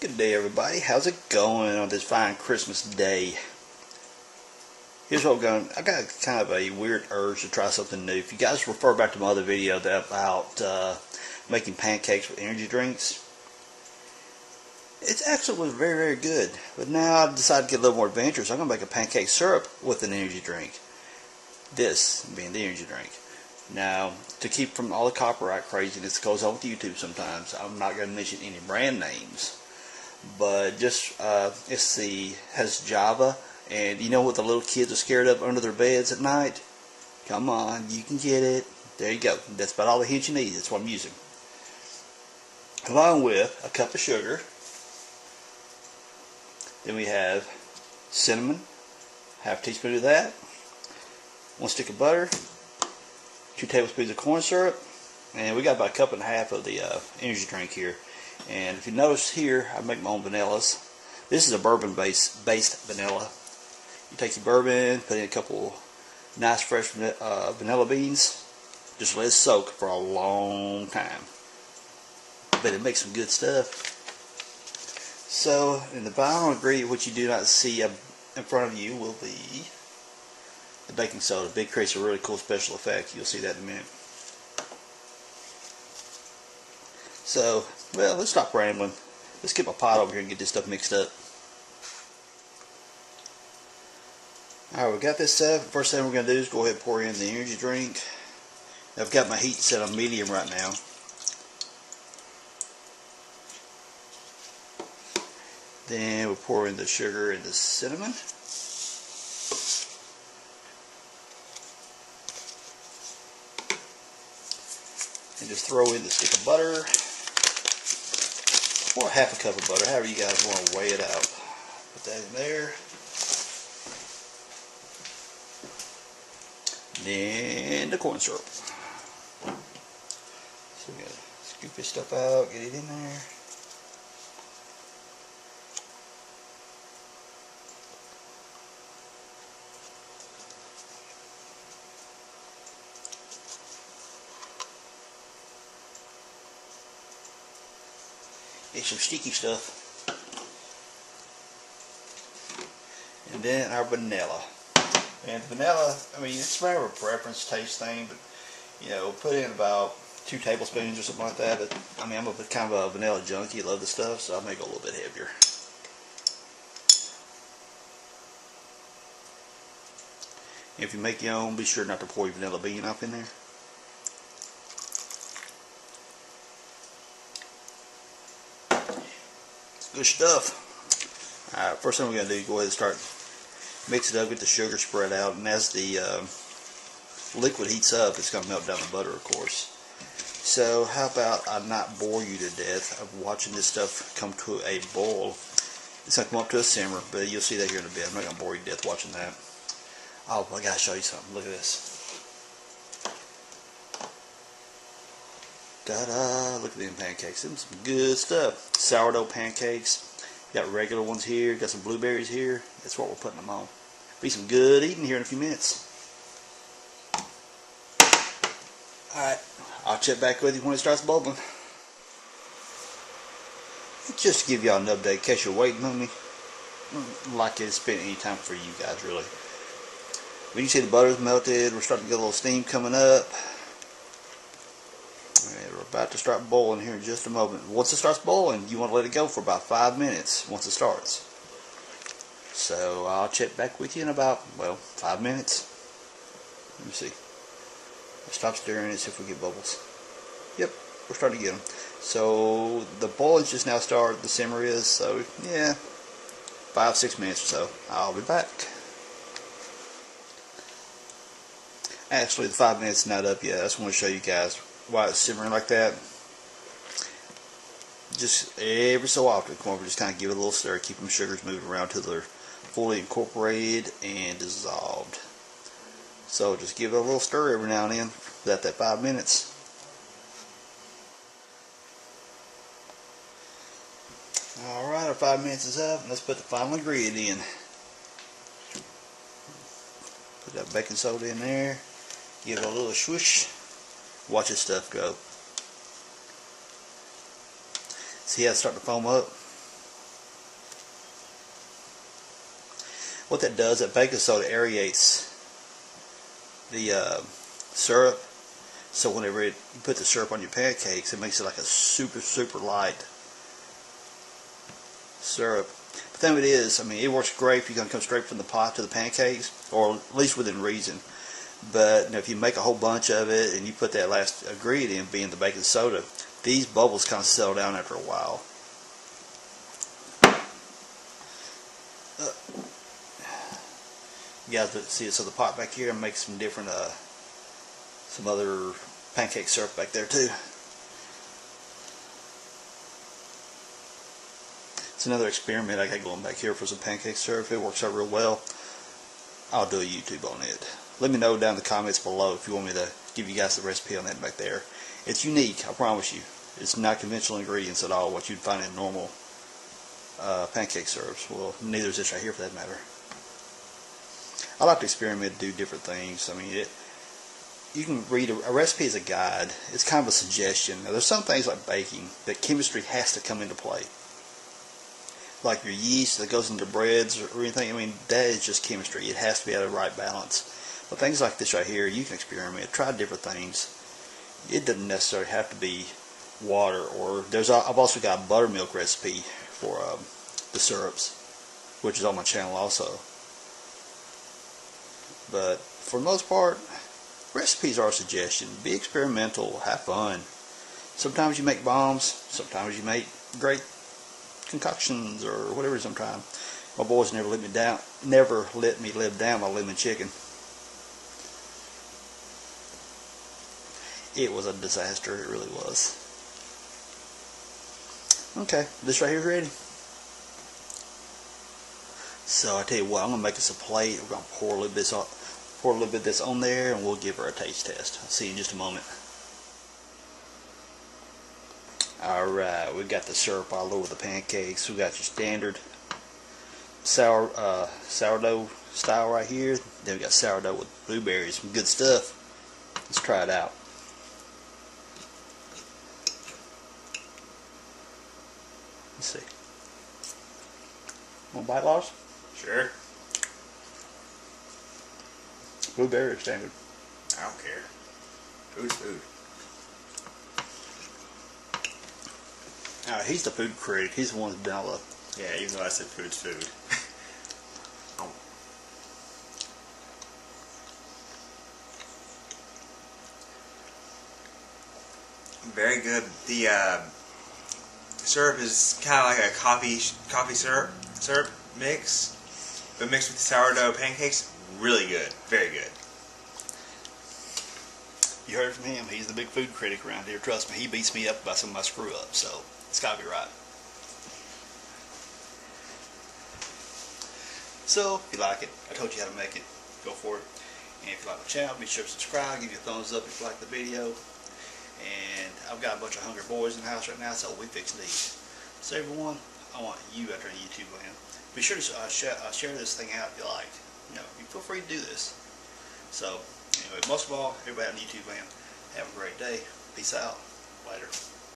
Good day, everybody. How's it going on this fine Christmas day? Here's what I'm going. I got kind of a weird urge to try something new. If you guys refer back to my other video about making pancakes with energy drinks, it actually was very, very good. But now I decided to get a little more adventurous. I'm going to make a pancake syrup with an energy drink. This being the energy drink. Now, to keep from all the copyright craziness that goes on with YouTube sometimes, I'm not going to mention any brand names. But just has Java, and you know what the little kids are scared of under their beds at night? Come on, you can get it. There you go. That's about all the hint you need. That's what I'm using. Along with a cup of sugar. Then we have cinnamon, half a teaspoon of that, 1 stick of butter, 2 tablespoons of corn syrup, and we got about a cup and a half of the energy drink here. And if you notice here, I make my own vanillas. This is a bourbon-based vanilla. You take your bourbon, put in a couple nice fresh vanilla beans, just let it soak for a long time. But it makes some good stuff. So, in the final ingredient, which you do not see in front of you, will be the baking soda. It creates a really cool special effect. You'll see that in a minute. So, well, let's stop rambling. Let's get my pot over here and get this stuff mixed up. Alright, we got this stuff. First thing we're going to do is go ahead and pour in the energy drink. I've got my heat set on medium right now. Then we'll pour in the sugar and the cinnamon. And just throw in the stick of butter. Or half a cup of butter, however you guys want to weigh it out. Put that in there. Then the corn syrup. So we gotta scoop this stuff out, get it in there. Get some sticky stuff. And then our vanilla. And vanilla, I mean, it's more of a preference taste thing, but you know, put in about 2 tablespoons or something like that. But I mean, I'm a kind of a vanilla junkie, love the stuff, so I'll make it a little bit heavier. If you make your own, be sure not to pour your vanilla bean up in there. Good stuff. Alright, first thing we're going to do is go ahead and start mix it up, get the sugar spread out, and as the liquid heats up, it's going to melt down the butter, of course. So how about I not bore you to death of watching this stuff come to a boil. It's going to come up to a simmer, but you'll see that here in a bit. I'm not going to bore you to death watching that. Oh, I got to show you something. Look at this. Ta-da! Look at them pancakes. Them some good stuff. Sourdough pancakes. Got regular ones here. Got some blueberries here. That's what we're putting them on. Be some good eating here in a few minutes. Alright. I'll check back with you when it starts bubbling. Just to give y'all an update in case you're waiting on me. Like it's been any time for you guys, really. When you see the butter's melted, we're starting to get a little steam coming up. We're about to start boiling here in just a moment. Once it starts boiling, you want to let it go for about 5 minutes once it starts. So I'll check back with you in about, well, 5 minutes. Let me see. Stop stirring and see if we get bubbles. Yep, we're starting to get them. So the boiling's just now started, the simmer is, so yeah, 5-6 minutes or so. I'll be back. Actually, the 5 minutes is not up yet. I just want to show you guys why it's simmering like that. Just every so often, come over, just kind of give it a little stir, keep them sugars moving around till they're fully incorporated and dissolved. So just give it a little stir every now and then for that 5 minutes. Alright, our 5 minutes is up. Let's put the final ingredient in. Put that baking soda in there. Give it a little swoosh. Watch this stuff go. See how it's starting to foam up? What that does, that baking soda aerates the syrup. So whenever you put the syrup on your pancakes, it makes it like a super light syrup. The thing of it is, I mean, it works great if you're going to come straight from the pot to the pancakes, or at least within reason. But you know, if you make a whole bunch of it and you put that last ingredient, being the baking soda, these bubbles kind of settle down after a while. You guys see it, so the pot back here makes some different, some other pancake syrup back there too. It's another experiment I got going back here for some pancake syrup. If it works out real well, I'll do a YouTube on it. Let me know down in the comments below if you want me to give you guys the recipe on that back there. It's unique, I promise you. It's not conventional ingredients at all, what you'd find in normal pancake syrups. Well, neither is this right here for that matter. I like to experiment and do different things. I mean, you can read a recipe as a guide. It's kind of a suggestion. Now, there's some things like baking that chemistry has to come into play. Like your yeast that goes into breads or anything. I mean, that is just chemistry. It has to be at a right balance. But things like this right here, you can experiment, try different things. It doesn't necessarily have to be water. Or I've also got a buttermilk recipe for the syrups, which is on my channel also. But for the most part, recipes are a suggestion. Be experimental, have fun. Sometimes you make bombs, sometimes you make great concoctions or whatever. Sometimes my boys never let me live down my lemon chicken. It was a disaster, it really was. Okay, this right here is ready. So I tell you what, I'm gonna make us a plate. We're gonna pour a little bit of this on there, and we'll give her a taste test. I'll see you in just a moment. Alright, we got the syrup all over the pancakes. We got your standard sourdough style right here. Then we got sourdough with blueberries. Some good stuff. Let's try it out. Let's see. Want a bite, Lars? Sure. Blueberry or standard? I don't care. Food's food. He's the food critic. He's the one that's done all the... Yeah, even though I said food's food. Oh. Very good. The syrup is kind of like a coffee syrup mix, but mixed with sourdough pancakes. Really good. Very good. You heard from him. He's the big food critic around here. Trust me, he beats me up about some of my screw-ups, so it's got to be right. So, if you like it, I told you how to make it. Go for it. And if you like my channel, be sure to subscribe. Give you a thumbs up if you like the video. And I've got a bunch of hungry boys in the house right now, so we fix these. So everyone, I want you out there in YouTube land. Be sure to share this thing out if you like. You know, you feel free to do this. So, anyway, most of all, everybody on YouTube land, have a great day. Peace out. Later.